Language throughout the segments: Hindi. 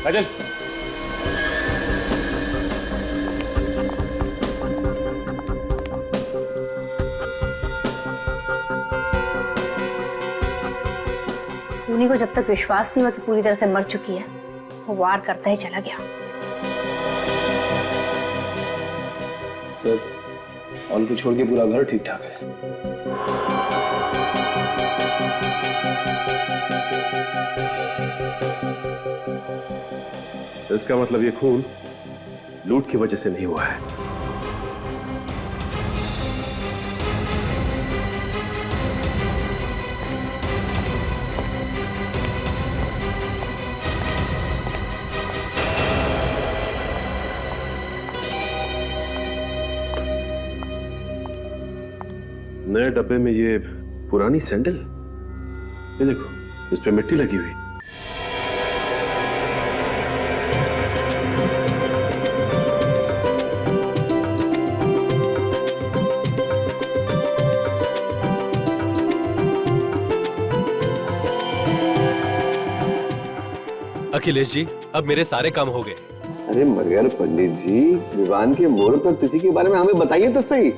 काजल, टूनी को जब तक विश्वास नहीं हुआ कि पूरी तरह से मर चुकी है, वो वार करता ही चला गया। सर, उनको छोड़ के पूरा घर ठीक ठाक है। इसका मतलब ये खून लूट की वजह से नहीं हुआ है। नए डब्बे में ये पुरानी सैंडल, ये देखो इस पे मिट्टी लगी हुई। अखिलेश जी, अब मेरे सारे काम हो गए। अरे मगर पंडित जी, विवान के मुहूर्त और तिथि के बारे में हमें बताइए तो सही।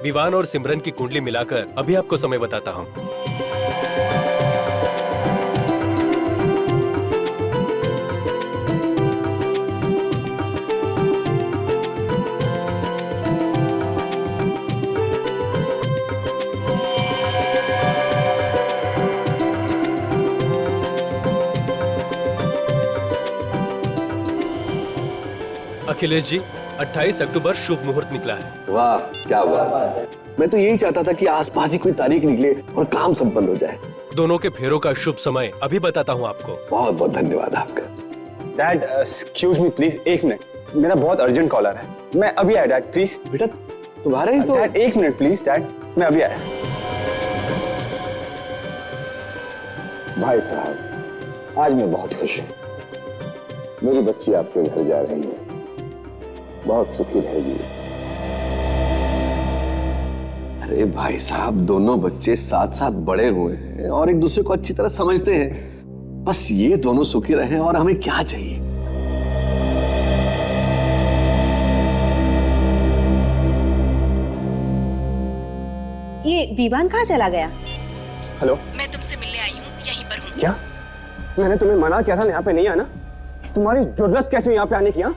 विवान और सिमरन की कुंडली मिलाकर अभी आपको समय बताता हूँ। अखिलेश जी, 28 अक्टूबर शुभ मुहूर्त निकला है। वाह, क्या बात है। मैं तो यही चाहता था कि आसपास ही कोई तारीख निकले और काम संपन्न हो जाए। दोनों के फेरों का शुभ समय अभी बताता हूँ आपको। बहुत बहुत धन्यवाद आपका। डैड, एक्सक्यूज मी प्लीज, एक मिनट, मेरा बहुत अर्जेंट कॉल आ रहा है। मैं अभी आया डैड, प्लीज। बेटा तुम्हारे ही तो। डैड एक मिनट प्लीज, डैड मैं अभी आया। भाई साहब, आज मैं बहुत खुश हूँ। मेरी बच्ची आपके घर जा रही है, बहुत सुखी रहेगी। अरे भाई साहब, दोनों बच्चे साथ साथ बड़े हुए हैं और एक दूसरे को अच्छी तरह समझते हैं। बस ये दोनों सुखी रहे और हमें क्या चाहिए। ये विवान कहाँ चला गया? हेलो, मैं तुमसे मिलने आई हूँ, यहीं पर हूँ। क्या? मैंने तुम्हें मना किया था यहाँ पे नहीं आना। तुम्हारी जरूरत कैसे यहाँ पे आने की? अब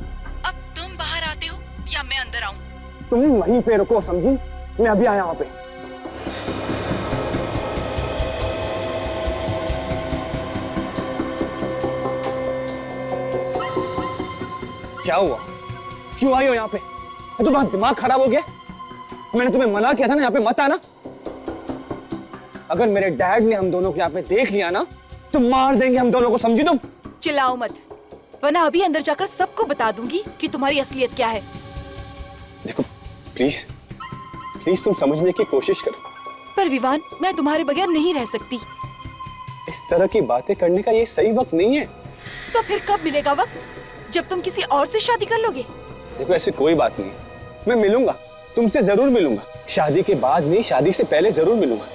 तुम बाहर आते हो या मैं अंदर आऊँ? तुम वहीं पे रुको, समझी? मैं अभी आया वहाँ पे। क्या हुआ? क्यों आई हो यहाँ पे? तुम्हारा दिमाग खराब हो गया? मैंने तुम्हें मना किया था ना यहाँ पे मत आना। अगर मेरे डैड ने हम दोनों को यहाँ पे देख लिया ना तो मार देंगे हम दोनों को, समझी तुम? चिल्लाओ मत, वरना अभी अंदर जाकर सबको बता दूंगी कि तुम्हारी असलियत क्या है। देखो प्लीज प्लीज, तुम समझने की कोशिश करो। पर विवान, मैं तुम्हारे बगैर नहीं रह सकती। इस तरह की बातें करने का ये सही वक्त नहीं है। तो फिर कब मिलेगा वक्त, जब तुम किसी और से शादी कर लोगे? देखो ऐसी कोई बात नहीं, मैं मिलूंगा तुमसे, जरूर मिलूंगा। शादी के बाद नहीं, शादी से पहले जरूर मिलूंगा।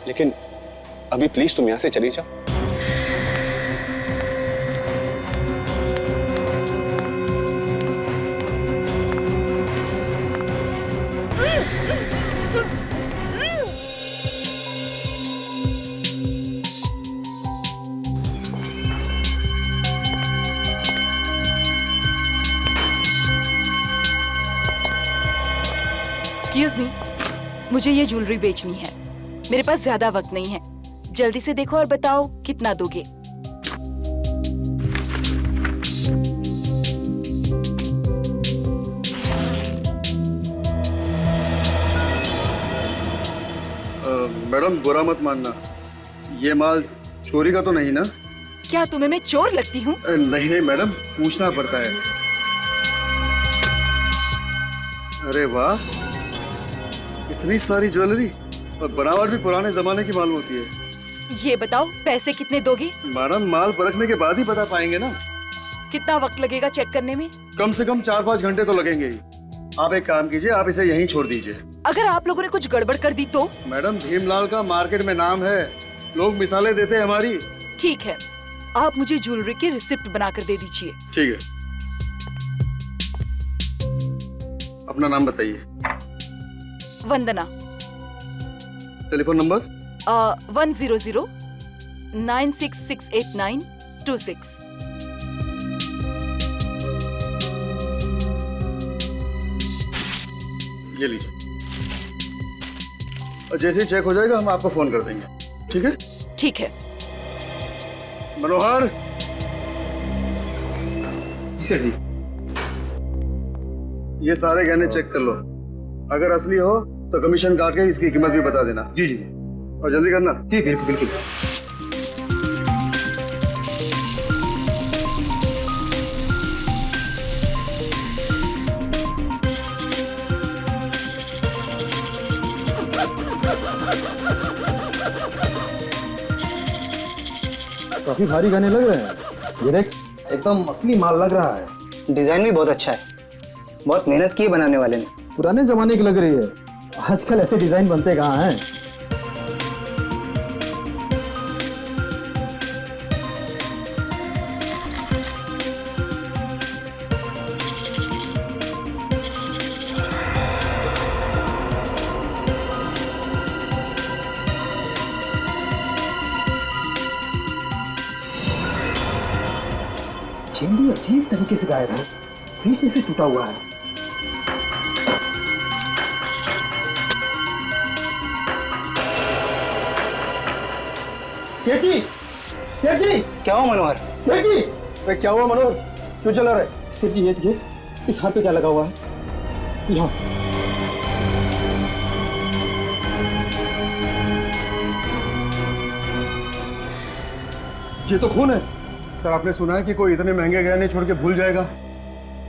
लेकिन अभी प्लीज तुम यहाँ से चली जाओ। एक्सक्यूज मी, मुझे ये ज्वेलरी बेचनी है। मेरे पास ज्यादा वक्त नहीं है, जल्दी से देखो और बताओ कितना दोगे। मैडम बुरा मत मानना, ये माल चोरी का तो नहीं ना? क्या तुम्हें मैं चोर लगती हूँ? नहीं नहीं मैडम, पूछना पड़ता है। अरे वाह, इतनी सारी ज्वेलरी और बनावट भी पुराने जमाने की मालूम होती है। ये बताओ पैसे कितने दोगे? मैडम माल परखने के बाद ही बता पाएंगे ना। कितना वक्त लगेगा चेक करने में? कम से कम 4-5 घंटे तो लगेंगे ही। आप एक काम कीजिए, आप इसे यहीं छोड़ दीजिए। अगर आप लोगों ने कुछ गड़बड़ कर दी तो? मैडम भीमलाल का मार्केट में नाम है, लोग मिसालें देते हैं हमारी। ठीक है, आप मुझे ज्वेलरी की रिसिप्ट बनाकर दे दीजिए। ठीक है, अपना नाम बताइए। वंदना। Telephone number? 100966892 ये लीजिए, और जैसे ही चेक हो जाएगा हम आपको फोन कर देंगे। ठीक है? ठीक है। मनोहर। सर जी। ये सारे गहने चेक कर लो, अगर असली हो तो कमीशन काट के इसकी कीमत भी बता देना। जी जी, और जल्दी करना। जी बिल्कुल बिल्कुल। काफी भारी गहने लग रहे हैं। ये देख, एकदम असली माल लग रहा है। डिजाइन भी बहुत अच्छा है, बहुत मेहनत की है बनाने वाले ने। पुराने जमाने की लग रही है, आजकल ऐसे डिजाइन बनते कहाँ हैं। चेन भी अजीब तरीके से गायब है, बीच में से टूटा हुआ है। सेठ जी, सेठ जी, क्या हुआ मनोहर? सेठ जी, अरे क्या हुआ मनोहर, क्यों चला रहे? सेठ जी ये देखिए, इस हाथ पे क्या लगा हुआ है? यहाँ। ये तो खून है। सर आपने सुना है कि कोई इतने महंगे गहने छोड़ के भूल जाएगा?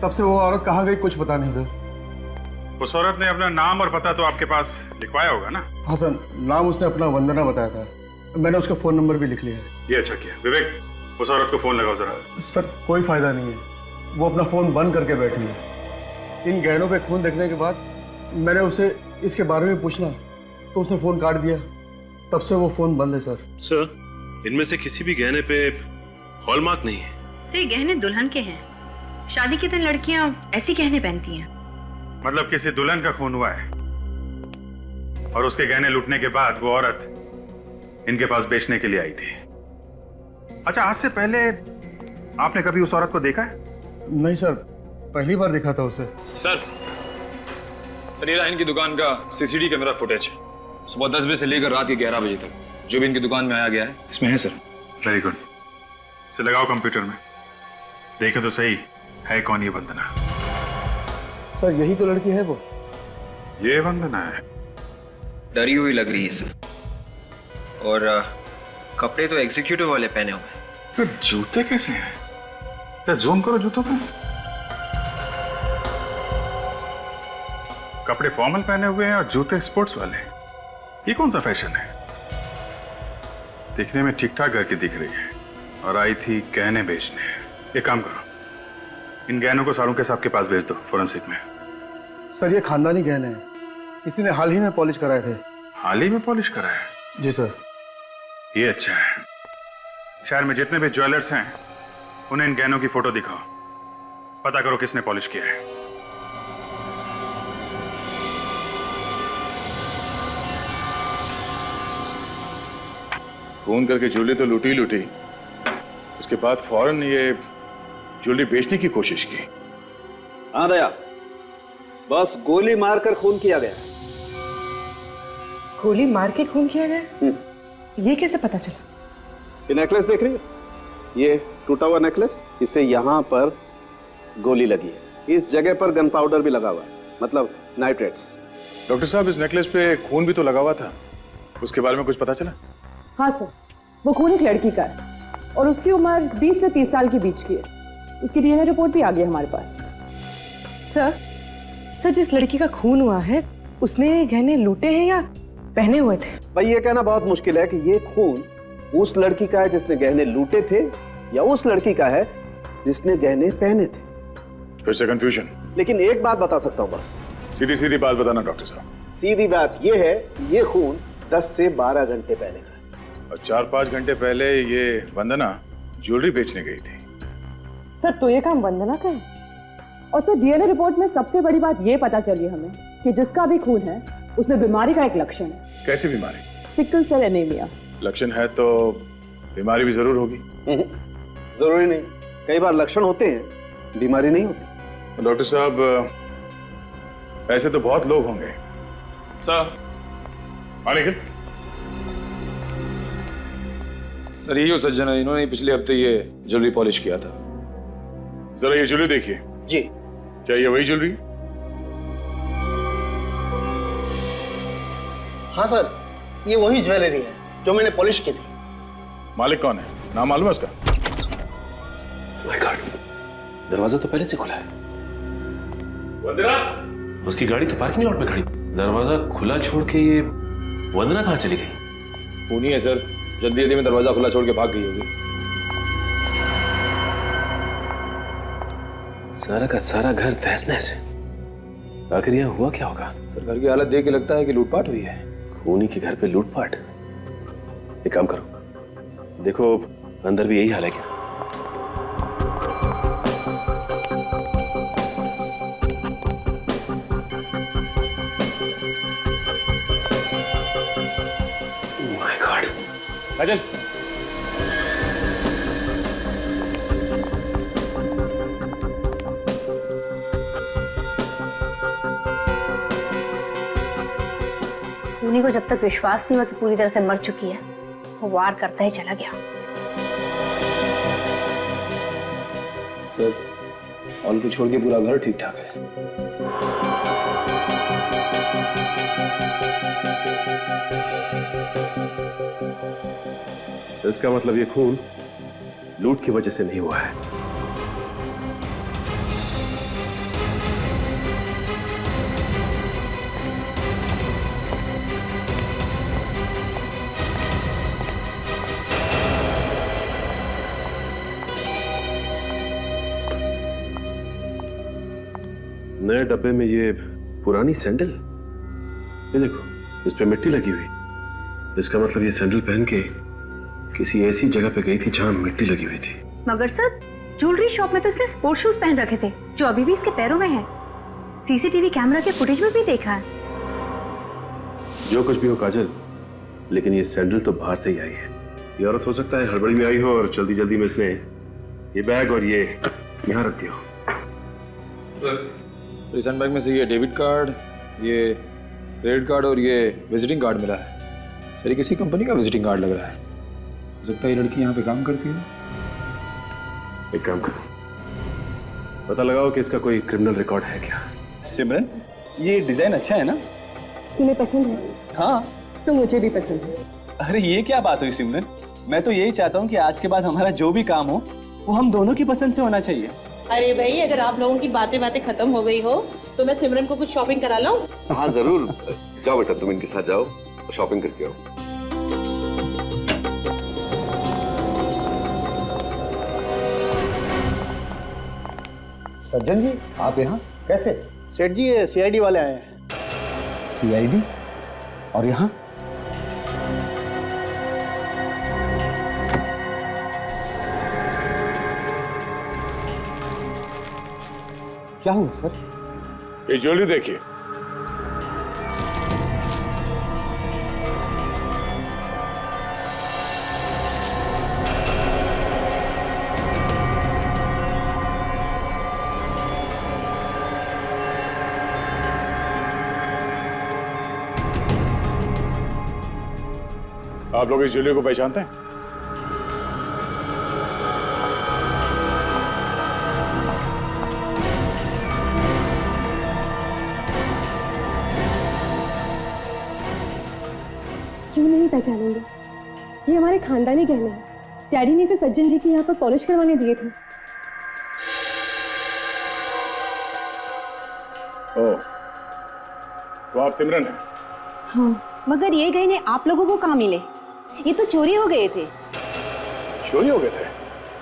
तब से वो औरत कहाँ गई कुछ पता नहीं सर। उस औरत ने अपना नाम और पता तो आपके पास लिखवाया होगा ना? हाँ सर, नाम उसने अपना वंदना बताया था, मैंने उसका फोन नंबर भी लिख लिया है। ये अच्छा किया। विवेक, उस औरत को फोन लगाओ जरा। सर कोई फायदा नहीं है, वो अपना फोन बंद करके बैठी है। इन गहनों पे खून देखने के बाद मैंने उसे इसके बारे में पूछना तो उसने फोन काट दिया, तब से वो फोन बंद है सर। सर, इनमें से किसी भी गहने पे हॉलमार्क नहीं है। से गहने दुल्हन के हैं, शादी के दिन लड़कियां ऐसी गहने पहनती हैं। मतलब किसी दुल्हन का खून हुआ है और उसके गहने लूटने के बाद वो औरत इनके पास बेचने के लिए आई थी। अच्छा, आज से पहले आपने कभी उस औरत को देखा है? नहीं सर, पहली बार देखा था उसे। सर, ये रहा इनकी दुकान का सीसीटीवी कैमरा फुटेज। सुबह 10 बजे से लेकर रात के 11 बजे तक जो भी इनकी दुकान में आया गया है इसमें है सर। Very good. इसे लगाओ कंप्यूटर में, देखे तो सही है कौन ये वंदना। सर यही तो लड़की है वो। ये वंदना है। डरी हुई लग रही है सर, और कपड़े तो एग्जीक्यूटिव वाले पहने हुए हैं। फिर जूते कैसे हैं? तो जूम करो जूतों पे। कपड़े फॉर्मल पहने हुए हैं और जूते स्पोर्ट्स वाले। ये कौन सा फैशन है? दिखने में ठीक ठाक घर की दिख रही है और आई थी गहने बेचने। एक काम करो, इन गहनों को सारों के साहब के पास भेज दो फोरेंसिक में। सर ये खानदानी गहने हैं, किसी ने हाल ही में पॉलिश कराए थे। हाल ही में पॉलिश कराया? जी सर। ये अच्छा है। शहर में जितने भी ज्वेलर्स हैं उन्हें इन गहनों की फोटो दिखाओ, पता करो किसने पॉलिश किया है। फोन करके ज्वेलरी तो लूटी लूटी, उसके बाद फौरन ये ज्वेलरी बेचने की कोशिश की। हाँ दया, बस गोली मारकर खून किया गया। गोली मार के खून किया गया? ये कैसे पता चला? ये नेकलेस देख रही है, ये टूटा हुआ नेकलेस, इसे यहाँ पर गोली लगी है। इस जगह पर गन पाउडर भी लगा हुआ है, मतलब नाइट्रेट्स। डॉक्टर साहब, इस नेकलेस पे खून भी तो लगा हुआ था, उसके बारे में कुछ पता चला? हाँ सर, वो खून एक लड़की का है और उसकी उम्र 20 से 30 साल के बीच की है। उसकी डीएनए रिपोर्ट भी आ गई है हमारे पास। सर, जिस लड़की का खून हुआ है उसने गहने लूटे हैं या पहने हुए थे? भाई ये कहना बहुत मुश्किल है कि ये खून उस लड़की का है जिसने गहने लूटे थे या उस लड़की का है जिसने गहने पहने थे। फिर से कंफ्यूजन। लेकिन एक बात बता सकता हूँ बस। सीधी सीधी बात बताना डॉक्टर साहब। सीधी बात ये है, ये खून 10 से 12 घंटे पहले का है। और 4-5 घंटे पहले ये वंदना ज्वेलरी बेचने गई थी। सर तो ये काम वंदना का है। और सर डीएनए रिपोर्ट में सबसे बड़ी बात ये पता चली हमें कि जिसका भी खून है उसमें बीमारी का एक लक्षण है। कैसी बीमारी? Sickle cell anaemia. लक्षण है तो बीमारी भी जरूर होगी। जरूरी नहीं, कई बार लक्षण होते हैं, बीमारी नहीं होती। डॉक्टर साहब, ऐसे तो बहुत लोग होंगे। सर निखिल। सर यही सज्जन है, इन्होंने पिछले हफ्ते ये ज्वेलरी पॉलिश किया था। जरा ये ज्वेलरी देखिए। जी। क्या ये वही ज्वेलरी? हाँ सर, ये वही ज्वेलरी है जो मैंने पॉलिश की थी। मालिक कौन है? नाम मालूम है उसका? माय गॉड, दरवाजा तो पहले से खुला है। वंदना, उसकी गाड़ी तो पार्किंग लॉट में खड़ी, दरवाजा खुला छोड़ के ये वंदना कहाँ चली गई? खूनी है सर, जल्दी जल्दी में दरवाजा खुला छोड़ के भाग गई होगी। सारा का सारा घर तहस नहस है। आखिर यह हुआ क्या होगा? सर घर की हालत देख के लगता है कि लूटपाट हुई है। खूनी के घर पे लूटपाट? एक काम करो, देखो अंदर भी यही हाल है क्या? My God. काजल, खूनी को जब तक विश्वास नहीं हुआ कि पूरी तरह से मर चुकी है, वो वार करता ही चला गया। सर ऑल को छोड़ के पूरा घर ठीक ठाक है। इसका मतलब ये खून लूट की वजह से नहीं हुआ है। नए डब्बे में ये पुरानी सैंडल, ये देखो इस पे मिट्टी लगी हुई। इसका मतलब ये सैंडल पहन के किसी ऐसी जगह पे गई थी जहां मिट्टी लगी हुई थी। मगर सर ज्वेलरी शॉप में तो इसने स्पोर्ट शूज पहन रखे थे जो अभी भी इसके पैरों में है। सीसीटीवी कैमरा के फुटेज में भी देखा है। जो कुछ भी हो काजल, लेकिन ये सैंडल तो बाहर से ही आई है। ये औरत हो सकता है हड़बड़ी में आई हो और जल्दी जल्दी में इसने ये बैग और ये यहाँ रख दिया हो। इस हैंडबैग में से ये डेबिट कार्ड, ये क्रेडिट कार्ड और ये विजिटिंग कार्ड मिला है। सर ये किसी कंपनी का विजिटिंग कार्ड लग रहा है। हो सकता है ये लड़की यहाँ पे काम करती है। एक काम करो, पता लगाओ कि इसका कोई क्रिमिनल रिकॉर्ड है क्या। सिमरन, ये डिजाइन अच्छा है ना? तुम्हें पसंद है? हाँ। तो मुझे भी पसंद है। अरे ये क्या बात हुई सिमरन, मैं तो यही चाहता हूँ कि आज के बाद हमारा जो भी काम हो वो हम दोनों की पसंद से होना चाहिए। अरे भाई, अगर आप लोगों की बातें खत्म हो गई हो तो मैं सिमरन को कुछ शॉपिंग करा लाऊं? हाँ जरूर, जाओ बेटा, तुम इनके साथ जाओ और शॉपिंग करके आओ। सज्जन जी, आप यहाँ कैसे? सेठ जी, ये सीआईडी वाले आए हैं। सीआईडी? और यहाँ? क्या हुआ सर? ये ज्वेलरी देखिए। आप लोग इस ज्वेलरी को पहचानते हैं? क्यों नहीं पहचानेंगे? ये हमारे खानदानी गहने हैं। डैडी ने इसे सज्जन जी के यहाँ पर पॉलिश करवाने दिए थे। ओह, तो आप सिमरन हैं? हाँ। मगर ये गहने आप लोगों को कहाँ मिले? ये तो चोरी हो गए थे। चोरी हो गए थे?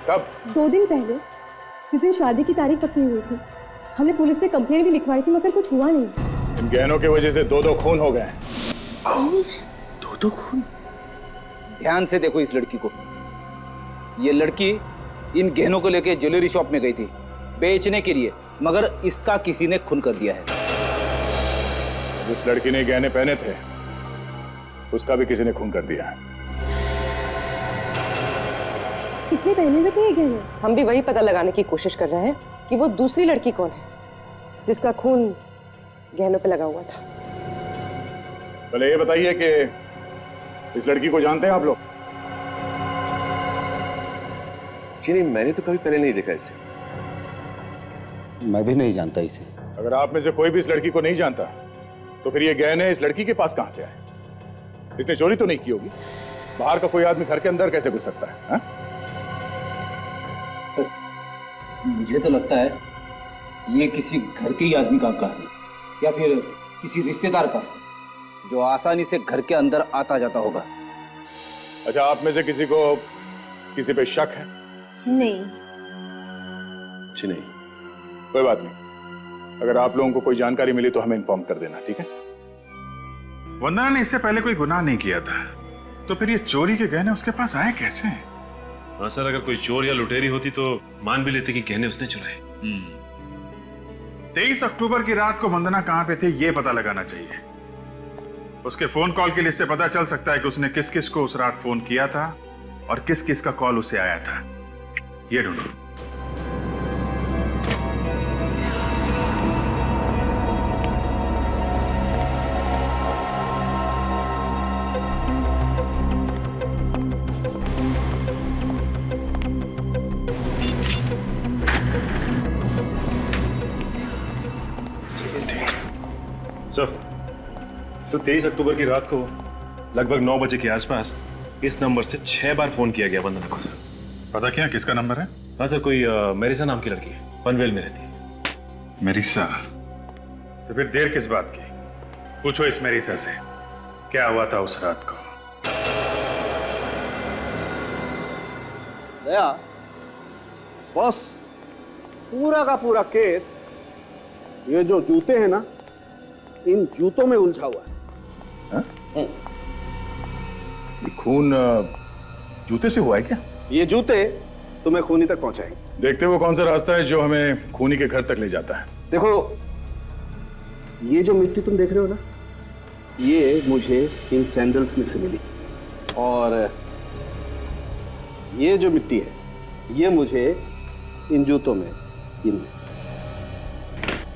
कब? 2 दिन पहले, जिस दिन शादी की तारीख पक्की हुई थी। हमने पुलिस में कंप्लेंट भी लिखवाई थी मगर कुछ हुआ नहीं। इन गहनों की वजह से 2 खून हो गए। खून? 2 खून? ध्यान से देखो इस लड़की को। ये लड़की इन गहनों को लेके ज्वेलरी शॉप में गई थी बेचने के लिए, मगर इसका किसी ने खून कर दिया है। जिस लड़की ने गहने पहने थे उसका भी किसी ने खून कर दिया है। किसने पहने हुए थे ये गहने? हम भी वही पता लगाने की कोशिश कर रहे हैं कि वो दूसरी लड़की कौन है जिसका खून गहनों पे लगा हुआ था। पहले ये बताइए कि इस लड़की को जानते हैं आप लोग? जी नहीं, मैंने तो कभी पहले नहीं देखा इसे। मैं भी नहीं जानता इसे। अगर आप में से कोई भी इस लड़की को नहीं जानता तो फिर ये गहने इस लड़की के पास कहां से आए? इसने चोरी तो नहीं की होगी? बाहर का कोई आदमी घर के अंदर कैसे घुस सकता है? हा? सर, मुझे तो लगता है ये किसी घर के ही आदमी का है या फिर किसी रिश्तेदार का जो आसानी से घर के अंदर आता जाता होगा। अच्छा, आप में से किसी को किसी पे शक है? नहीं। जी नहीं। कोई बात नहीं, अगर आप लोगों को कोई जानकारी मिली तो हमें इन्फॉर्म कर देना, ठीक है? वंदना ने इससे पहले कोई गुनाह नहीं किया था, तो फिर ये चोरी के गहने उसके पास आए कैसे? हाँ सर, अगर कोई चोर या लुटेरी होती तो मान भी लेते कि गहने उसने चुराए। 23 अक्टूबर की रात को वंदना कहां पे थी ये पता लगाना चाहिए। उसके फोन कॉल की लिस्ट से पता चल सकता है कि उसने किस किस को उस रात फोन किया था और किस किस का कॉल उसे आया था। ये ढूंढो। सर 23 अक्टूबर की रात को लगभग 9 बजे के आसपास इस नंबर से 6 बार फोन किया गया वंदना को। सर पता किया किसका नंबर है? हाँ सर, कोई मेरिसा नाम की लड़की है, पनवेल में रहती है। मेरिसा? तो फिर देर किस बात की? पूछो इस मेरिसा से क्या हुआ था उस रात को। दया, बॉस, पूरा का पूरा केस ये जो जूते हैं ना, इन जूतों में उलझा हुआ है। ये खून जूते से हुआ है क्या? ये जूते तुम्हें खूनी तक पहुंचाएंगे। देखते हो कौन सा रास्ता है जो हमें खूनी के घर तक ले जाता है। देखो, ये जो मिट्टी तुम देख रहे हो ना, ये मुझे इन सैंडल्स में से मिली, और ये जो मिट्टी है ये मुझे इन जूतों में इनमें,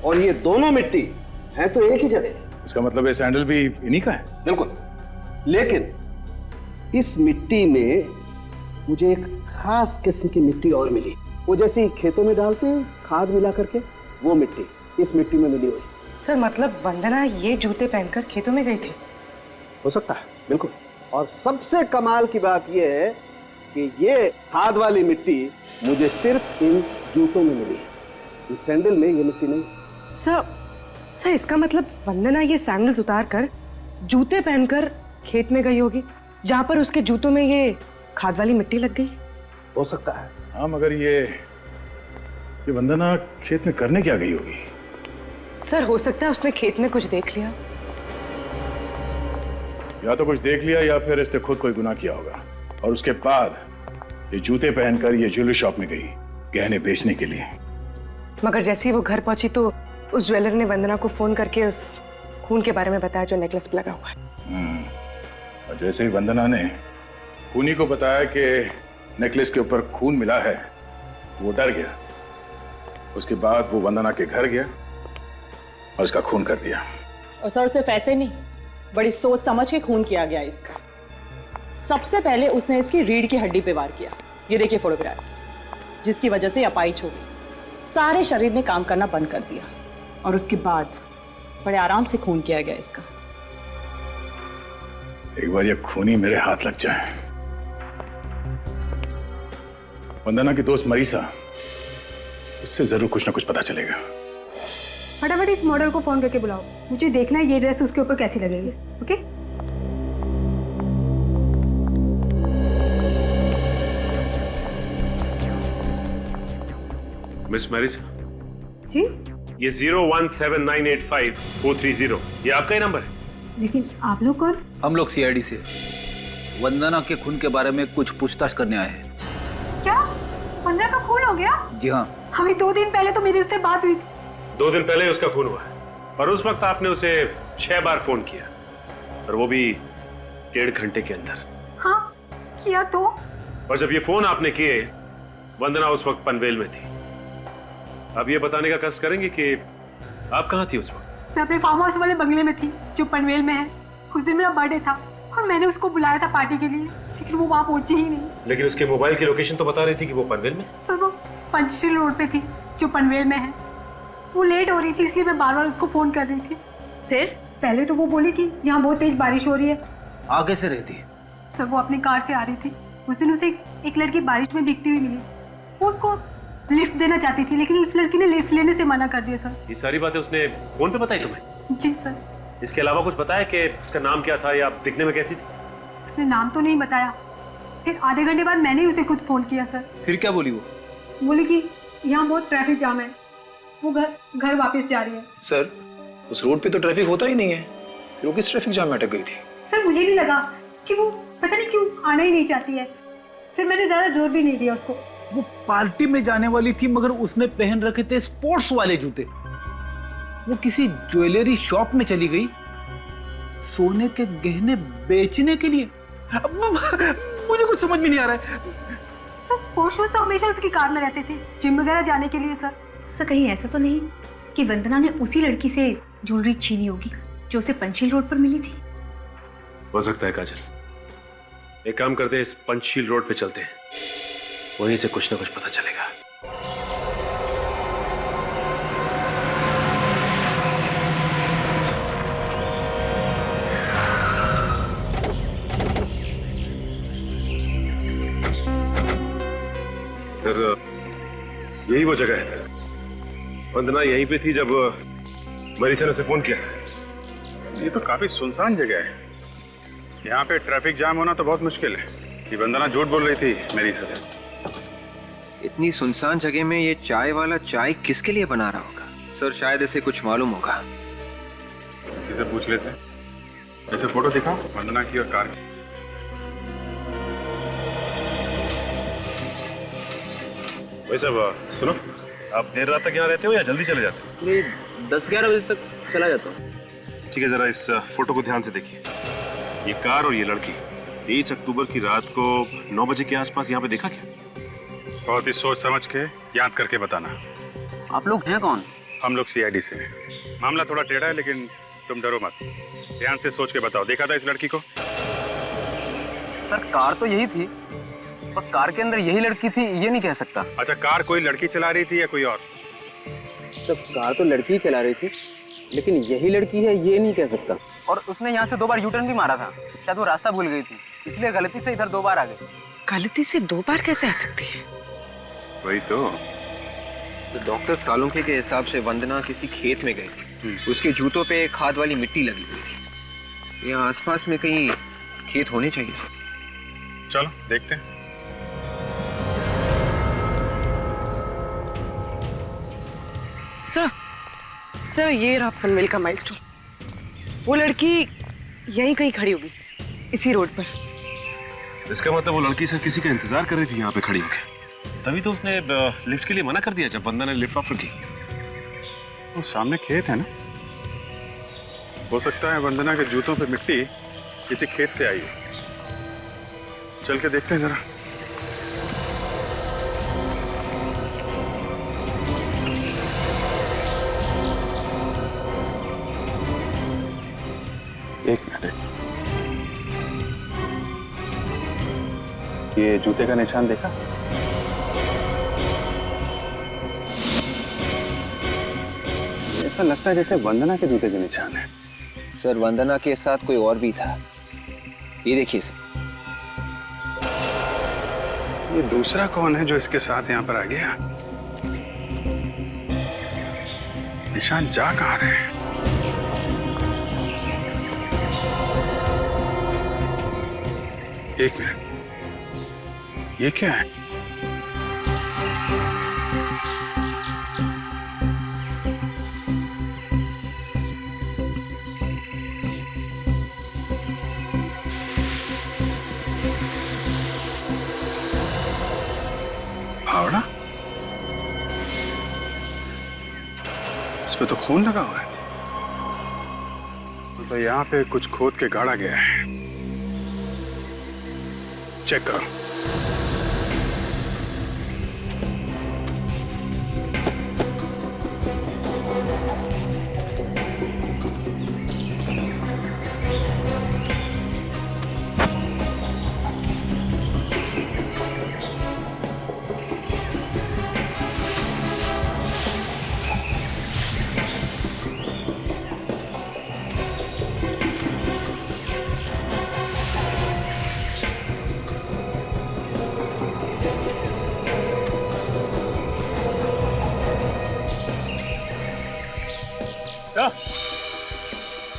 और ये दोनों मिट्टी है तो एक ही जगह। इसका मतलब ये सैंडल भी इन्हीं का है? बिल्कुल, लेकिन इस मिट्टी में मुझे एक खास किस्म की मिट्टी और मिली। वो जैसे खेतों में डालते हैं खाद मिला करके, वो मिट्टी इस मिट्टी में मिली हुई। सर, मतलब वंदना ये जूते पहनकर खेतों में गई थी? हो सकता है, बिल्कुल। और सबसे कमाल की बात यह है कि ये खाद वाली मिट्टी मुझे सिर्फ इन जूतों में मिली है, इन सैंडल में ये मिट्टी नहीं। सर, इसका मतलब वंदना ये सैंडल्स उतार कर जूते पहनकर खेत में गई होगी, जहां पर उसके जूतों में ये खाद वाली मिट्टी लग गई। हो सकता है। हाँ, मगर ये वंदना खेत में करने क्या गई होगी? सर, हो सकता है उसने खेत में कुछ देख लिया। या तो कुछ देख लिया या फिर इसने खुद कोई गुनाह किया होगा और उसके बाद ये जूते पहनकर ये ज्वेलरी शॉप में गई गहने बेचने के लिए। मगर जैसे ही वो घर पहुंची तो उस ज्वेलर ने वंदना को फोन करके उस खून के बारे में बताया जो नेकलेस पे लगा हुआ है। और जैसे ही वंदना ने खूनी को बताया कि नेकलेस के ऊपर खून मिला है, वो डर गया। उसके बाद वो वंदना के घर गया और इसका खून कर दिया। और सर, सिर्फ ऐसे नहीं, बड़ी सोच समझ के खून किया गया इसका। सबसे पहले उसने इसकी रीढ़ की हड्डी पे वार किया। ये देखिए फोटोग्राफ्स, जिसकी वजह से अपाहिज हो गई, सारे शरीर ने काम करना बंद कर दिया, और उसके बाद बड़े आराम से खून किया गया इसका। एक बार ये खूनी मेरे हाथ लग जाए। वंदना की दोस्त मरीसा, इससे जरूर कुछ ना कुछ पता चलेगा। फटाफट इस मॉडल को फोन करके बुलाओ, मुझे देखना है ये ड्रेस उसके ऊपर कैसी लगेगी। ओके? मिस मैरिसा जी, ये 017985430 ये आपका ही नंबर है? लेकिन आप लोग कौन? हम लोग सीआईडी से वंदना के खून के बारे में कुछ पूछताछ करने आए हैं। गया? जी हाँ। अभी 2 दिन पहले तो मेरी उससे बात हुई थी। 2 दिन पहले उसका खून हुआ है और उस वक्त आपने उसे 6 बार फोन किया और वो भी 1.5 घंटे के अंदर। हाँ किया तो। और जब ये फोन आपने किए वंदना उस वक्त पनवेल में थी। अब ये बताने का कष्ट करेंगे कि आप कहाँ थी उस वक्त? मैं अपने फार्म हाउस वाले बंगले में थी जो पनवेल में है। उस दिन मेरा बर्थडे था और मैंने उसको बुलाया था पार्टी के लिए, लेकिन वो वहाँ पहुंची ही नहीं। लेकिन उसके मोबाइल की लोकेशन तो बता रही थी कि वो पनवेल में। सर वो पंचशील रोड पे थी जो पनवेल में है। वो लेट हो रही थी इसलिए मैं बार बार उसको फोन कर रही थी। फिर पहले तो वो बोली कि यहाँ बहुत तेज बारिश हो रही है। आगे से रहती है। सर वो अपनी कार से आ रही थी। उस दिन उसे एक लड़की बारिश में भीगती हुई मिली। वो उसको लिफ्ट देना चाहती थी लेकिन उस लड़की ने लिफ्ट लेने से मना कर दिया। सर ये सारी बातें उसने फोन पे बताई तुम्हें? जी सर। इसके अलावा कुछ बताया कि उसका नाम क्या था या दिखने में कैसी थी? उसने नाम तो नहीं बताया। फिर आधे घंटे बाद मैंने ही उसे खुद फोन किया सर। फिर क्या बोली वो? बोली कि यहाँ बहुत ट्रैफिक जाम है, वो घर वापस जा रही है। सर उस रोड पे तो ट्रैफिक होता ही नहीं है, फिर वो किस ट्रैफिक जाम में अटक गई थी? सर मुझे भी लगा कि वो पता नहीं क्यों आना ही नहीं चाहती है। फिर मैंने ज्यादा जोर भी नहीं दिया उसको। वो पार्टी में जाने वाली थी मगर उसने पहन रखे थे स्पोर्ट्स वाले जूते। वो किसी ज्वेलरी शॉप में चली गई सोने के गहने बेचने के लिए। मुझे कुछ समझ में नहीं आ रहा है। स्पोर्ट्स शूज तो हमेशा उसकी कार में रहते थे जिम वगैरह जाने के लिए। सर कहीं ऐसा तो नहीं कि वंदना ने उसी लड़की से ज्वेलरी छीनी होगी जो उसे पंचशील रोड पर मिली थी? हो सकता है काजल। एक काम करते हैं, इस पंचशील रोड पे चलते हैं, वहीं से कुछ ना कुछ पता चलेगा। सर यही वो जगह है सर। वंदना यहीं पे थी जब मरीसा ने उसे फोन किया सर। ये तो काफी सुनसान जगह है। यहाँ पे ट्रैफिक जाम होना तो बहुत मुश्किल है। ये वंदना झूठ बोल रही थी मरीसा से। इतनी सुनसान जगह में ये चाय वाला चाय किसके लिए बना रहा होगा? सर शायद इसे कुछ मालूम होगा। किसी से पूछ लेते हैं। ऐसे फोटो दिखाओ वंदना की और कार की। भाई साहब सुनो, आप देर रात तक यहाँ रहते हो या जल्दी चले जाते हो? मैं 10-11 बजे तक चला जाता हूँ। ठीक है, जरा इस फोटो को ध्यान से देखिए। ये कार और ये लड़की 23 अक्टूबर की रात को 9 बजे के आसपास यहाँ पे देखा क्या? बहुत ही सोच समझ के याद करके बताना। आप लोग हैं कौन? हम लोग सीआईडी से हैं। मामला थोड़ा टेढ़ा है लेकिन तुम डरो मत। ध्यान से सोच के बताओ, देखा था इस लड़की को? सर कार तो यही थी, पर कार के अंदर यही लड़की थी ये नहीं कह सकता। अच्छा, कार कोई लड़की चला रही थी या कोई और? तो कार तो लड़की ही चला रही थी, लेकिन यही लड़की है ये नहीं कह सकता। और उसने यहाँ से 2 बार यूटर्न भी मारा था। शायद वो रास्ता भूल गई थी, इसलिए गलती से इधर 2 बार आ गई। गलती से 2 बार कैसे आ सकती है? वही तो डॉक्टर सालुंखे के हिसाब से वंदना किसी खेत में गई थी। उसके जूतों पे खाद वाली मिट्टी लगी हुई थी। यहाँ आसपास में कहीं खेत होने चाहिए सर। चलो देखते हैं। सर ये रहा पनवेल का माइलस्टोन। वो लड़की यहीं कहीं खड़ी होगी इसी रोड पर। इसका मतलब वो लड़की सर किसी का इंतजार कर रही थी यहाँ पे खड़ी होकर, तभी तो उसने लिफ्ट के लिए मना कर दिया जब वंदना ने लिफ्ट ऑफर की। वो सामने खेत है ना, हो सकता है वंदना के जूतों पे मिट्टी किसी खेत से आई है। चल के देखते हैं जरा। एक मिनट, ये जूते का निशान देखा? ऐसा लगता है जैसे वंदना के जूते के निशान है। सर वंदना के साथ कोई और भी था, ये देखिए सर। ये दूसरा कौन है जो इसके साथ यहाँ पर आ गया? निशान जा कहाँ रहे हैं? एक मिनट, ये क्या है? हावड़ा? इस पे तो खून लगा हुआ है। तो यहाँ पे कुछ खोद के गाड़ा गया है। चेक करो।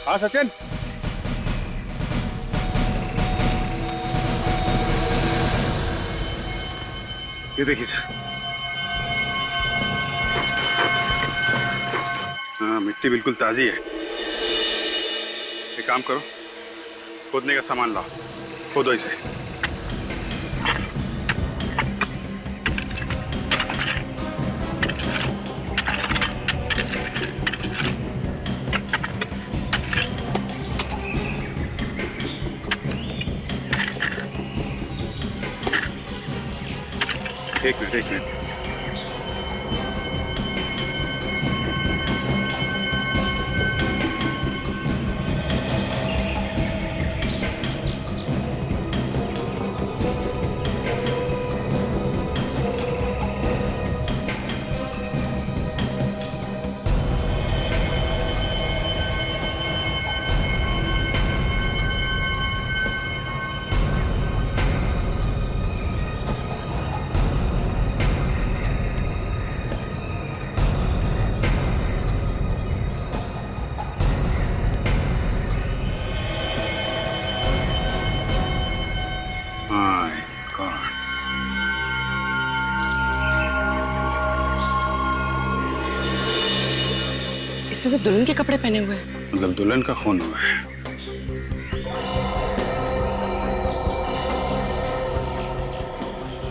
हाँ सचिन, ये देखिए सर। हाँ, मिट्टी बिल्कुल ताजी है। एक काम करो, खोदने का सामान लाओ, खोदो इसे। एक मिनट, एक मिनट। इसने तो दुल्हन के कपड़े पहने हुए हैं। मतलब दुल्हन का खून हुआ है।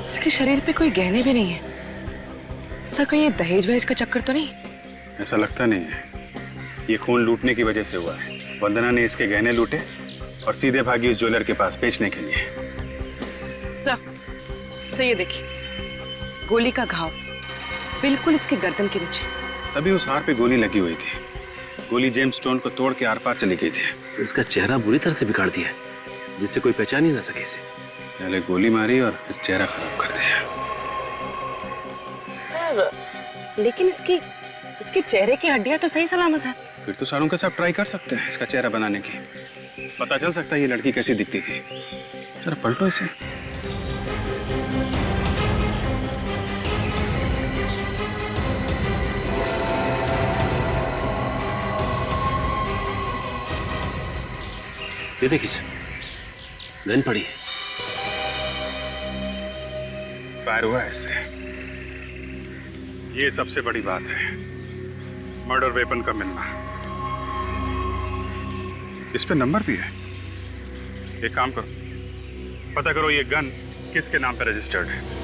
इसके शरीर पे कोई गहने भी नहीं है। सर कहीं ये दहेज वहेज का चक्कर तो नहीं? ऐसा लगता नहीं है। ये खून लूटने की वजह से हुआ है। वंदना ने इसके गहने लूटे और सीधे भागी उस ज्वेलर के पास बेचने के लिए। सर ये देखिए, गोली का घाव बिल्कुल इसके गर्दन के नीचे। तभी उस हार पे गोली लगी हुई थी। गोली जेम्स स्टोन को तोड़ के आर पार चली गई थी। इसका चेहरा बुरी तरह से बिगाड़ दिया है, जिससे कोई पहचान ही ना सके इसे। पहले गोली मारी और फिर चेहरा खराब कर दिया। सर लेकिन इसके चेहरे की हड्डियां तो सही सलामत है। फिर तो सारों के साथ ट्राई कर सकते हैं इसका चेहरा बनाने की। पता चल सकता है ये लड़की कैसी दिखती थी। जरा पलटो इसे। ये देखिए सर, गन पड़ी है। फायर हुआ है इससे। ये सबसे बड़ी बात है, मर्डर वेपन का मिलना। इस पे नंबर भी है। एक काम करो, पता करो ये गन किसके नाम पे रजिस्टर्ड है।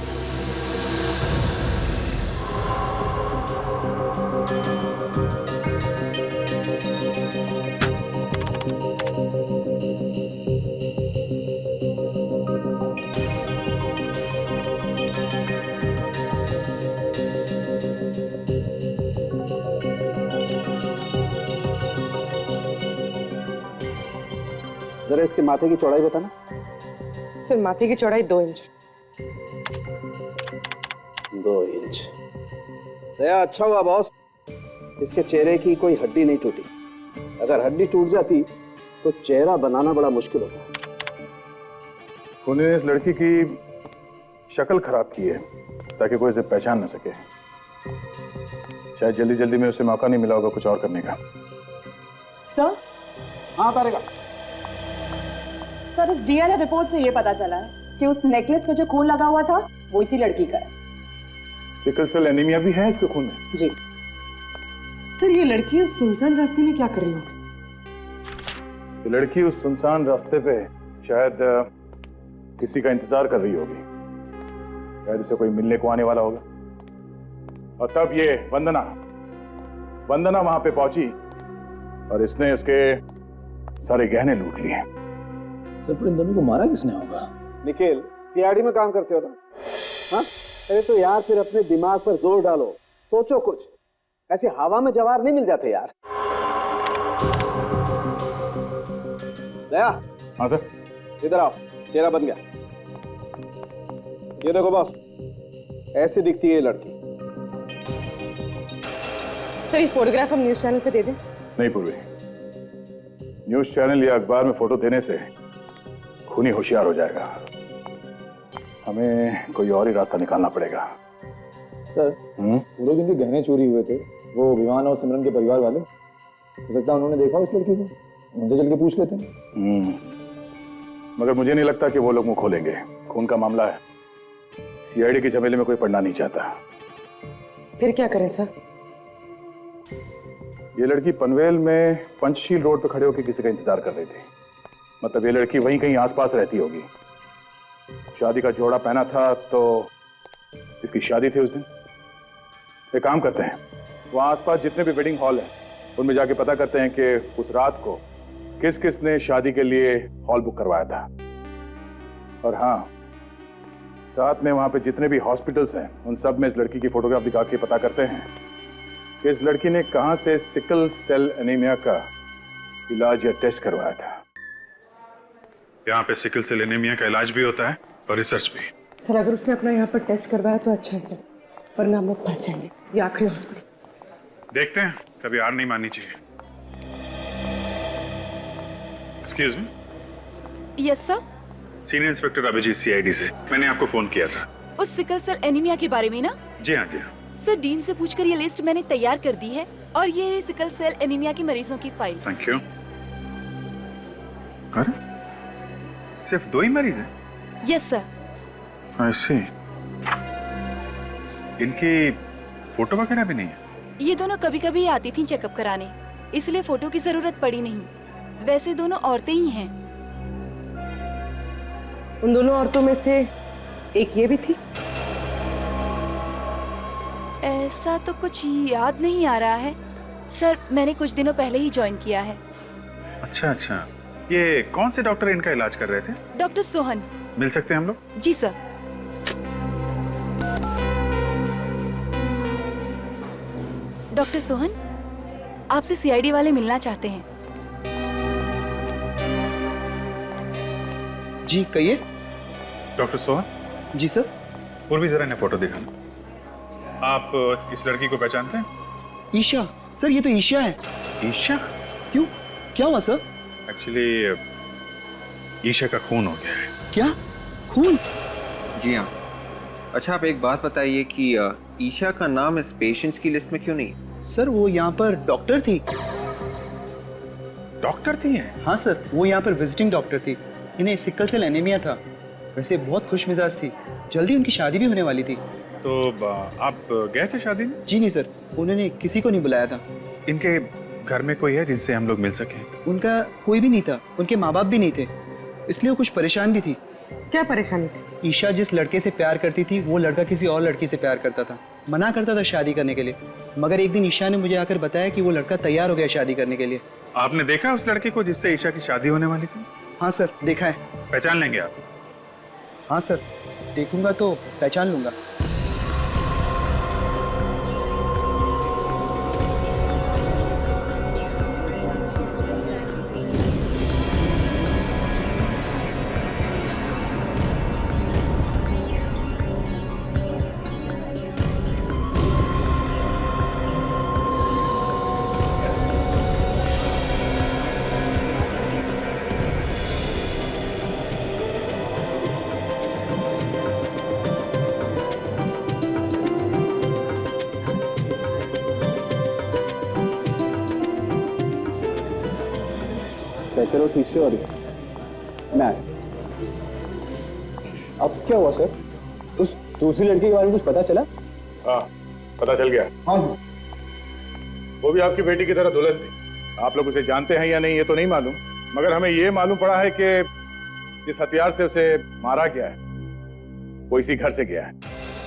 जरा इसके माथे की चौड़ाई बताना। सर माथे की चौड़ाई 2 इंच। 2 इंच। दया, अच्छा हुआ बॉस, इसके चेहरे की कोई हड्डी नहीं टूटी। अगर हड्डी टूट जाती तो चेहरा बनाना बड़ा मुश्किल होता। खूनी ने इस लड़की की शक्ल खराब की है ताकि कोई इसे पहचान न सके। शायद जल्दी जल्दी में उसे मौका नहीं मिला होगा कुछ और करने का। सर? हाँ तारिका। सर इस डीएनए रिपोर्ट से ये पता चला है कि उस नेकलेस पे जो खून लगा हुआ था वो इसी लड़की का है। सिकल सेल एनीमिया भी है इसके खून में। जी सर ये लड़की उस सुनसान रास्ते में क्या कर रही होगी? ये लड़की उस सुनसान रास्ते पे शायद किसी का इंतजार कर रही होगी। शायद इसे कोई मिलने को आने वाला होगा। और तब ये वंदना वंदना वहां पे पहुंची और इसने उसके सारे गहने लूट लिए। सर पर इन दोनों को मारा किसने होगा? निखिल, सीआईडी में काम करते हो ना? हाँ? अरे तो यार फिर अपने दिमाग पर जोर डालो, सोचो कुछ। ऐसे हवा में जवार नहीं मिल जाते यार। दया। हाँ सर। इधर आओ, चेहरा बन गया। ये देखो बॉस, ऐसी दिखती है ये लड़की। सर ये फोटोग्राफ हम न्यूज चैनल पे दे दें? नहीं पूर्वी, न्यूज चैनल या अखबार में फोटो देने से खूनी होशियार हो जाएगा। हमें कोई और ही रास्ता निकालना पड़ेगा। सर वो लोग जिनके गहने चोरी हुए थे, वो विवान और सिमरन के परिवार वाले, हो सकता है उन्होंने देखा उस लड़की को, उनसे चल के पूछ लेते हैं। मगर मुझे नहीं लगता कि वो लोग मुंह खोलेंगे। खून का मामला है, सीआईडी के झमेले में कोई पड़ना नहीं चाहता। फिर क्या करें सर? ये लड़की पनवेल में पंचशील रोड पर खड़े होकर किसी का इंतजार कर रही थी। मतलब ये लड़की वहीं कहीं आसपास रहती होगी। शादी का जोड़ा पहना था तो इसकी शादी थी उस दिन। एक काम करते हैं, वहां आसपास जितने भी वेडिंग हॉल हैं उनमें जाके पता करते हैं कि उस रात को किस किस ने शादी के लिए हॉल बुक करवाया था। और हाँ, साथ में वहां पे जितने भी हॉस्पिटल्स हैं उन सब में इस लड़की की फोटोग्राफ दिखा के पता करते हैं कि इस लड़की ने कहां से सिकल सेल एनीमिया का इलाज या टेस्ट करवाया था। यहाँ पे सिकल सेल एनीमिया का इलाज भी होता है और रिसर्च भी। सर अगर उसने अपना यहाँ पर टेस्ट करवाया तो अच्छा है सर, वरना हम लोग फंस जाएंगे। ये आखिरी हॉस्पिटल। देखते हैं, कभी हार नहीं माननी चाहिए। Excuse me. Yes sir. Senior inspector Abhijeet, CID से। मैंने आपको फोन किया था उस सिकल सेल एनीमिया के बारे में ना? जी हाँ, जी हाँ। सर डीन से पूछकर ये लिस्ट मैंने तैयार कर दी है और ये है सिकल सेल एनीमिया के मरीजों की फाइल। Thank you. अरे सिर्फ 2 ही मरीज हैं? Yes sir. I see. इनकी फोटो वगैरह भी नहीं है? ये दोनों कभी कभी आती थी चेकअप कराने, इसलिए फोटो की जरूरत पड़ी नहीं। वैसे दोनों औरतें ही हैं। उन दोनों औरतों में से एक ये भी थी? ऐसा तो कुछ याद नहीं आ रहा है सर, मैंने कुछ दिनों पहले ही ज्वाइन किया है। अच्छा अच्छा, ये कौन से डॉक्टर इनका इलाज कर रहे थे? डॉक्टर सोहन। मिल सकते हैं हम लोग? जी सर। डॉक्टर सोहन, आपसे सीआईडी वाले मिलना चाहते हैं। जी कहिए। डॉक्टर सोहन। जी सर। पूर्वी जरा ने फोटो दिखाना। आप इस लड़की को पहचानते हैं? ईशा। सर ये तो ईशा है। ईशा? क्यों, क्या हुआ सर? एक्चुअली ईशा का खून हो गया है। क्या खून? जी हाँ। अच्छा आप एक बात बताइए कि ईशा का नाम इस पेशेंट्स की लिस्ट में क्यों नहीं? सर वो यहाँ पर डॉक्टर थी। डॉक्टर थी है? हाँ सर, वो यहाँ पर विजिटिंग डॉक्टर थी। इन्हें सिकल सेल एनीमिया था। वैसे बहुत खुश मिजाज थी, जल्दी उनकी शादी भी होने वाली थी। तो आप गए थे शादी में? जी नहीं सर, उन्होंने किसी को नहीं बुलाया था। इनके घर में कोई है जिनसे हम लोग मिल सकें? उनका कोई भी नहीं था, उनके माँ बाप भी नहीं थे, इसलिए वो कुछ परेशान भी थी। क्या परेशानी थी? ईशा जिस लड़के से प्यार करती थी वो लड़का किसी और लड़की से प्यार करता था, मना करता था शादी करने के लिए। मगर एक दिन ईशा ने मुझे आकर बताया कि वो लड़का तैयार हो गया शादी करने के लिए। आपने देखा उस लड़के को जिससे ईशा की शादी होने वाली थी? हाँ सर, देखा है। पहचान लेंगे आप? हाँ सर, देखूंगा तो पहचान लूंगा। चलो ठीक से। और मैं अब क्या हुआ सर? उस दूसरी लड़की के बारे में कुछ पता चला? हाँ पता चल गया। हाँ वो भी आपकी बेटी की तरह दुल्हन थी। आप लोग उसे जानते हैं या नहीं ये तो नहीं मालूम, मगर हमें ये मालूम पड़ा है कि जिस हथियार से उसे मारा गया है वो इसी घर से गया है।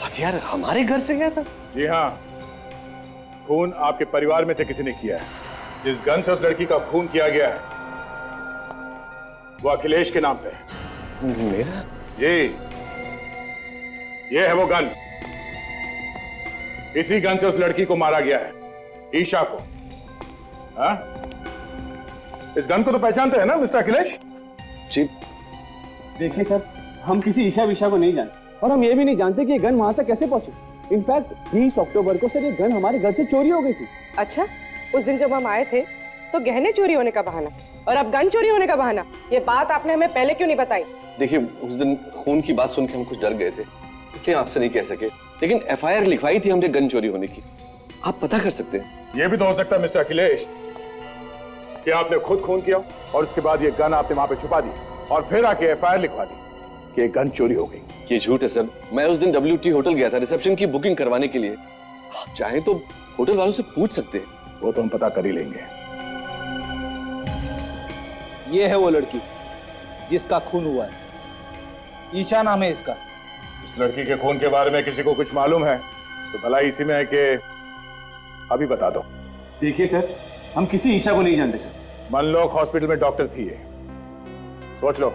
हथियार हमारे घर से गया था? जी हाँ, खून आपके परिवार में से किसी ने किया है। जिस गन से उस लड़की का खून किया गया है वो अखिलेश के नाम पे है। मेरा? ये है वो गन। इसी गन से उस लड़की को मारा गया है, ईशा को। हाँ? इस गन को तो पहचानते हैं ना मिस्टर अखिलेश? जी। देखिए सर, हम किसी ईशा विशा को नहीं जानते और हम ये भी नहीं जानते कि ये गन वहां तक कैसे पहुंची। इनफैक्ट 20 अक्टूबर को सर ये गन हमारे घर से चोरी हो गई थी। अच्छा, उस दिन जब हम आए थे तो गहने चोरी होने का बहाना और अब गन चोरी होने का बहाना। ये बात आपने हमें पहले क्यों नहीं बताई? देखिए, उस दिन खून की बात सुन के हम कुछ डर गए थे, इसलिए आपसे नहीं कह सके। लेकिन एफआईआर लिखवाई थी हमने गन चोरी होने की। आप पता कर सकते हैं। यह भी तो हो सकता है मिस्टर अखिलेश कि आपने खुद खून किया और उसके बाद ये गन आपने वहां पे छुपा दी और फिर आके एफआईआर लिखवा दी कि ये गन चोरी हो गई। ये झूठ है सर। मैं उस दिन WT होटल गया था रिसेप्शन की बुकिंग करवाने के लिए। आप चाहें तो होटल वालों से पूछ सकते हैं। वो तो हम पता कर ही लेंगे। ये है वो लड़की जिसका खून हुआ है। ईशा नाम है इसका। इस लड़की के खून के बारे में किसी को कुछ मालूम है तो भला इसी में है कि अभी बता दो। देखिए सर, हम किसी ईशा को नहीं जानते सर। मनलोक हॉस्पिटल में डॉक्टर थी ये। सोच लो,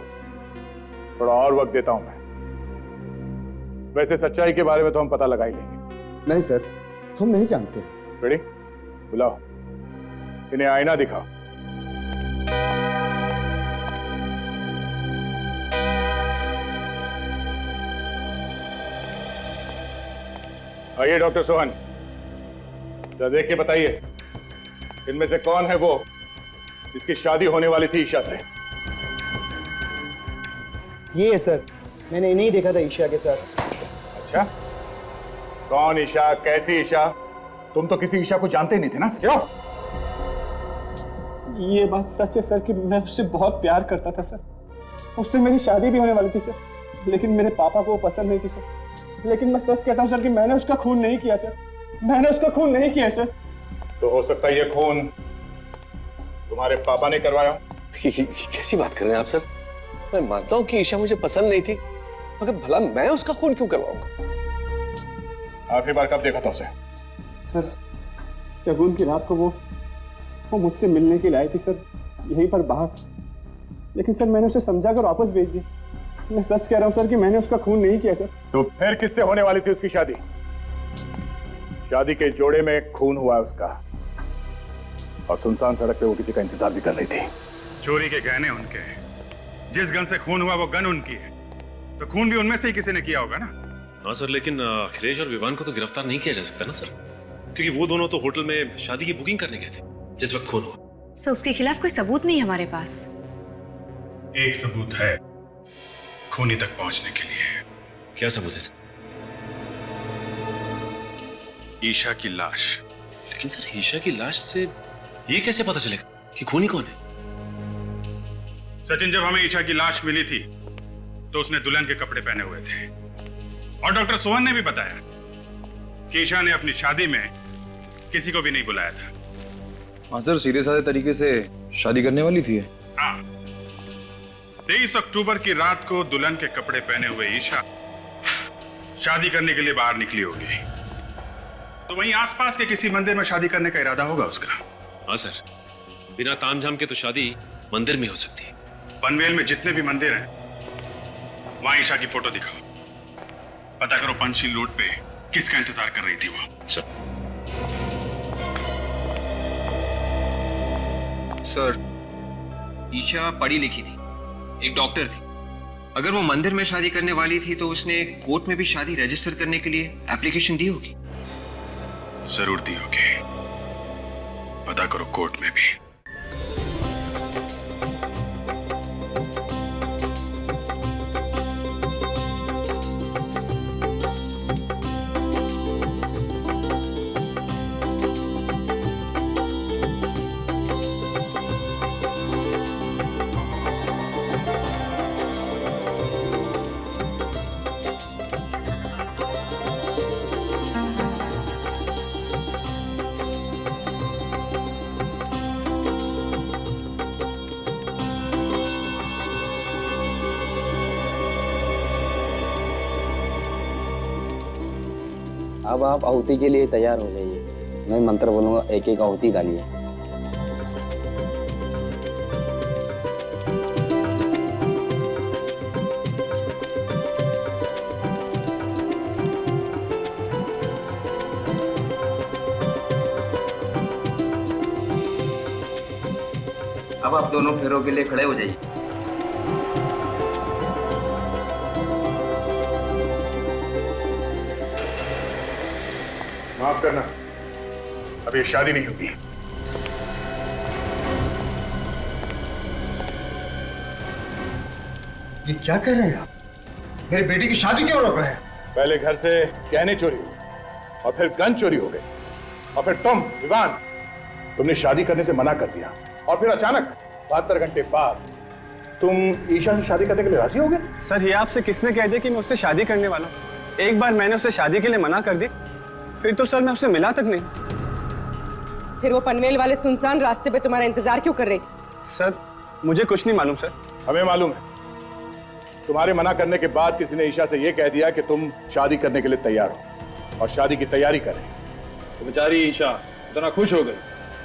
थोड़ा और वक्त देता हूं मैं। वैसे सच्चाई के बारे में तो हम पता लगा ही लेंगे। नहीं सर, हम नहीं जानते। रेडी? बुलाओ, इन्हें आईना दिखाओ। आइए डॉक्टर सोहन, जरा देख के बताइए इनमें से कौन है वो जिसकी शादी होने वाली थी ईशा से? ये है सर, मैंने इन्हें ही देखा था ईशा के साथ। अच्छा, कौन ईशा, कैसी ईशा? तुम तो किसी ईशा को जानते ही नहीं थे ना? क्यों? ये बात सच है सर कि मैं उससे बहुत प्यार करता था सर। उससे मेरी शादी भी होने वाली थी सर, लेकिन मेरे पापा को वो पसंद नहीं थी सर। लेकिन मैं सच कहता हूँ सर कि मैंने उसका खून नहीं किया सर। मैंने उसका खून नहीं किया सर। तो हो सकता है ये खून तुम्हारे पापा ने करवाया। कैसी बात कर रहे हैं आप सर? मैं मानता हूँ कि ईशा मुझे पसंद नहीं थी, मगर भला मैं उसका खून क्यों करवाऊंगा? आखिरी बार कब देखा था उसे? सर, शगुन की रात को वो मुझसे मिलने के लिए आई थी सर, यहीं पर बाहर। लेकिन सर मैंने उसे समझा कर वापस भेज दी। मैं सच कह रहा हूँ सर कि मैंने उसका खून नहीं किया सर। तो फिर किससे होने वाली थी उसकी शादी? शादी के जोड़े में खून हुआ है उसका और सुनसान सड़क पे वो किसी का इंतजार भी कर रही थी। चोरी के गहने उनके हैं, जिस गन से खून हुआ वो गन उनकी है, तो खून भी उनमें से ही किसी ने किया होगा ना? हाँ सर, लेकिन अखिलेश और विवान को तो गिरफ्तार नहीं किया जा सकता ना सर, क्योंकि वो दोनों तो होटल में शादी की बुकिंग करने गए थे जिस वक्त खून हुआ। सर, उसके खिलाफ कोई सबूत नहीं हमारे पास। एक सबूत है खूनी तक पहुंचने के लिए। क्या सबूत है सर? ईशा की लाश। लेकिन सर, ईशा की लाश से ये कैसे पता चलेगा कि खूनी कौन है? सचिन, जब हमें ईशा की लाश मिली थी तो उसने दुल्हन के कपड़े पहने हुए थे और डॉक्टर सोहन ने भी बताया कि ईशा ने अपनी शादी में किसी को भी नहीं बुलाया था। हाँ सर, सीधे साधे तरीके से शादी करने वाली थी। हाँ, 23 अक्टूबर की रात को दुल्हन के कपड़े पहने हुए ईशा शादी करने के लिए बाहर निकली होगी, तो वहीं आसपास के किसी मंदिर में शादी करने का इरादा होगा उसका। हाँ सर, बिना तामझाम के तो शादी मंदिर में हो सकती है। पनवेल में जितने भी मंदिर हैं वहां ईशा की फोटो दिखाओ, पता करो पंचशील रोड पे किसका इंतजार कर रही थी वो। सर, ईशा पढ़ी लिखी थी, एक डॉक्टर थी। अगर वो मंदिर में शादी करने वाली थी तो उसने कोर्ट में भी शादी रजिस्टर करने के लिए एप्लीकेशन दी होगी। जरूर दी होगी, पता करो कोर्ट में भी। अब आप आहुति के लिए तैयार हो जाइए। मैं मंत्र बोलूंगा, एक एक आहुति डालिए। अब आप दोनों फेरों के लिए खड़े हो जाइए। माफ करना, अब ये शादी नहीं होगी। ये क्या कह रहे हैं आप? मेरी बेटी की शादी क्यों रोक रहे हैं? पहले घर से गहने चोरी हुए और फिर गन चोरी हो गए और फिर तुम विवान, तुमने शादी करने से मना कर दिया और फिर अचानक 72 घंटे बाद तुम ईशा से शादी करने के लिए राजी हो गए। सर, ये आपसे किसने कह दिया कि मैं उससे शादी करने वाला हूँ? एक बार मैंने उससे शादी के लिए मना कर दी, फिर तो सर मैं उससे मिला तक नहीं। फिर वो पनवेल वाले सुनसान रास्ते पे तुम्हारा इंतजार क्यों कर रही? सर, मुझे कुछ नहीं मालूम सर। हमें मालूम है। तुम्हारे मना करने के बाद किसी ने ईशा से यह कह दिया कि तुम शादी करने के लिए तैयार हो और शादी की तैयारी करें। तो बेचारी ईशा इतना खुश हो गई,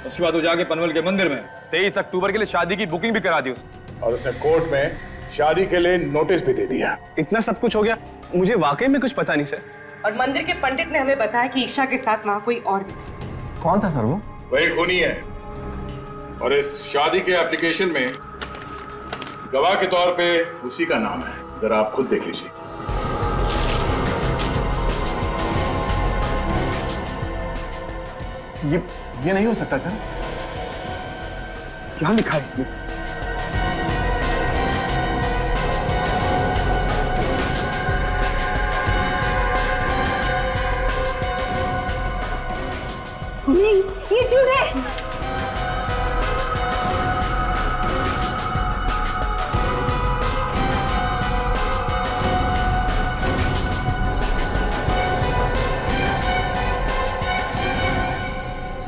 उसके बाद वो जाके पनवेल के मंदिर में 23 अक्टूबर के लिए शादी की बुकिंग भी करा दी और उसने कोर्ट में शादी के लिए नोटिस भी दे दिया। इतना सब कुछ हो गया, मुझे वाकई में कुछ पता नहीं सर। और मंदिर के पंडित ने हमें बताया कि ईशा के साथ वहाँ कोई और भी था। कौन था सर वो? वही खूनी है और इस शादी के एप्लीकेशन में गवाह के तौर पे उसी का नाम है। जरा आप खुद देख लीजिए। ये नहीं हो सकता सर। क्या लिखा है इसमें? नहीं, ये झूठ है।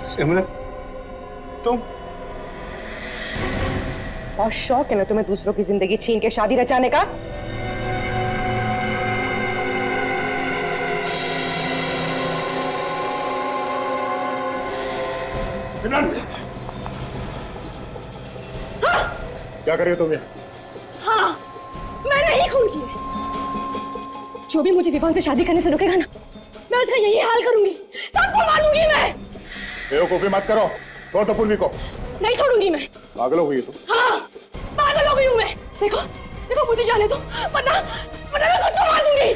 सिमरन, तुम? बहुत शौक है ना तुम्हें दूसरों की जिंदगी छीन के शादी रचाने का? क्या कर रही हो तुम ये? हाँ, मैंने ही खून किया। जो भी मुझे विवान से शादी करने से रोकेगा ना, मैं उसका यही हाल करूंगी, सबको मारूंगी मैं। बेवकूफी मत करो, छोड़ तो पूर्वी को। नहीं छोड़ूंगी मैं। पागल हो गई तुम। हाँ, पागल हो गई हूँ मैं। देखो, देखो मुझे जाने दो, वरना मैं खुद को मार दूंगी।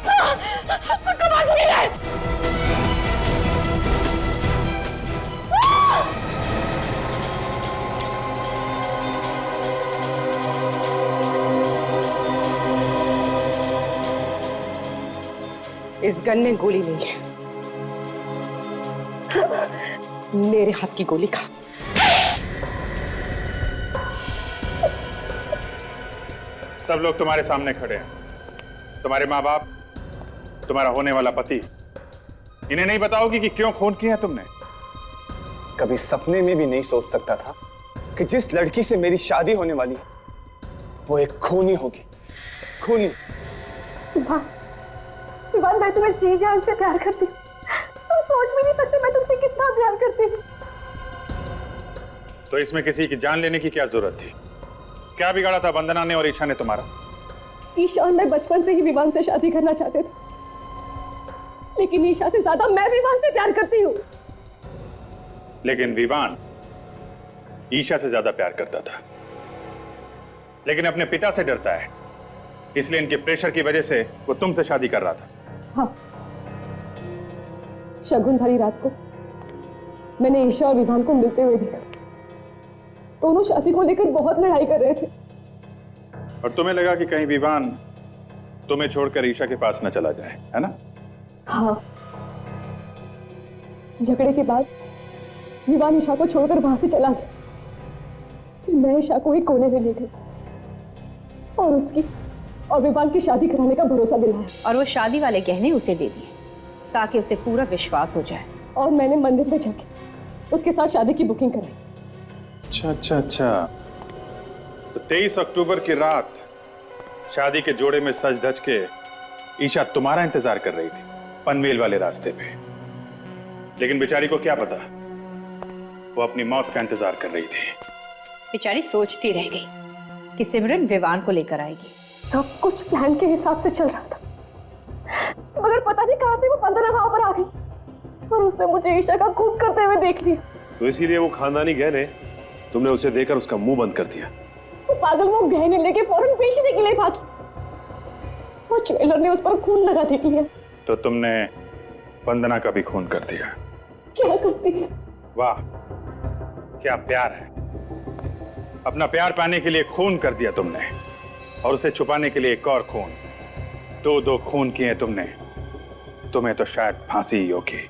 हाँ, खुद को मार दूंगी मैं। इस गन में गोली नहीं है, मेरे हाथ की गोली खा। सब लोग तुम्हारे सामने खड़े हैं, तुम्हारे माँ बाप, तुम्हारा होने वाला पति। इन्हें नहीं बताओगी कि क्यों खून किया तुमने? कभी सपने में भी नहीं सोच सकता था कि जिस लड़की से मेरी शादी होने वाली है वो एक खूनी होगी। खूनी। विवान, मैं तुम्हें जी जान से प्यार करती हूँ। तुम सोच भी नहीं सकते मैं तुमसे कितना प्यार करती हूँ। तो इसमें किसी की जान लेने की क्या जरूरत थी? क्या बिगाड़ा था वंदना ने और ईशा ने तुम्हारा? ईशा और मैं बचपन से ही विवान से शादी करना चाहते थे, लेकिन ईशा से ज्यादा मैं विवान से प्यार करती हूँ। लेकिन विवान ईशा से ज्यादा प्यार करता था, लेकिन अपने पिता से डरता है, इसलिए इनके प्रेशर की वजह से वो तुमसे शादी कर रहा था। हाँ, शगुन भरी रात को मैंने ईशा और विवान को मिलते हुए देखा। दोनों शादी को लेकर बहुत लड़ाई कर रहे थे। और तुम्हें लगा कि कहीं विवान तुम्हें छोड़कर ईशा के पास न चला जाए, है ना? हाँ, झगड़े के बाद विवान ईशा को छोड़कर वहां से चला गया। फिर मैं ईशा को एक कोने में ले गई और उसकी और विवान की शादी कराने का भरोसा दिलाया। और वो शादी वाले गहने उसे दे दिए ताकि उसे पूरा विश्वास हो जाए। और मैंने मंदिर में जाके उसके साथ शादी की बुकिंग कराई। अच्छा अच्छा अच्छा, तो 23 अक्टूबर की रात शादी के जोड़े में सज धज के ईशा तुम्हारा इंतजार कर रही थी। पनवेल वाले रास्ते पे। लेकिन बेचारी को क्या पता, वो अपनी मौत का इंतजार कर रही थी। बेचारी सोचती रह गई कि सिमरन विवान को लेकर आएगी। सब कुछ प्लान के हिसाब से चल रहा था, मगर पता नहीं कहां से वो वंदना वहां पर आ गई और उसने मुझे ईशा का खून करते हुए देख लिया। तो इसीलिए वो खानदानी गहने तुमने उसे देकर उसका मुंह बंद कर दिया। वो पागल वो गहने लेके फौरन बेचने के लिए भागी। वो ज्वेलर ने उस पर खून लगा देख लिया। तो तुमने वंदना का भी खून कर दिया। क्या करती है? वाह, क्या प्यार है। अपना प्यार पाने के लिए खून कर दिया तुमने, और उसे छुपाने के लिए एक और खून। दो खून किए तुमने। तुम्हें तो शायद फांसी ही होगी।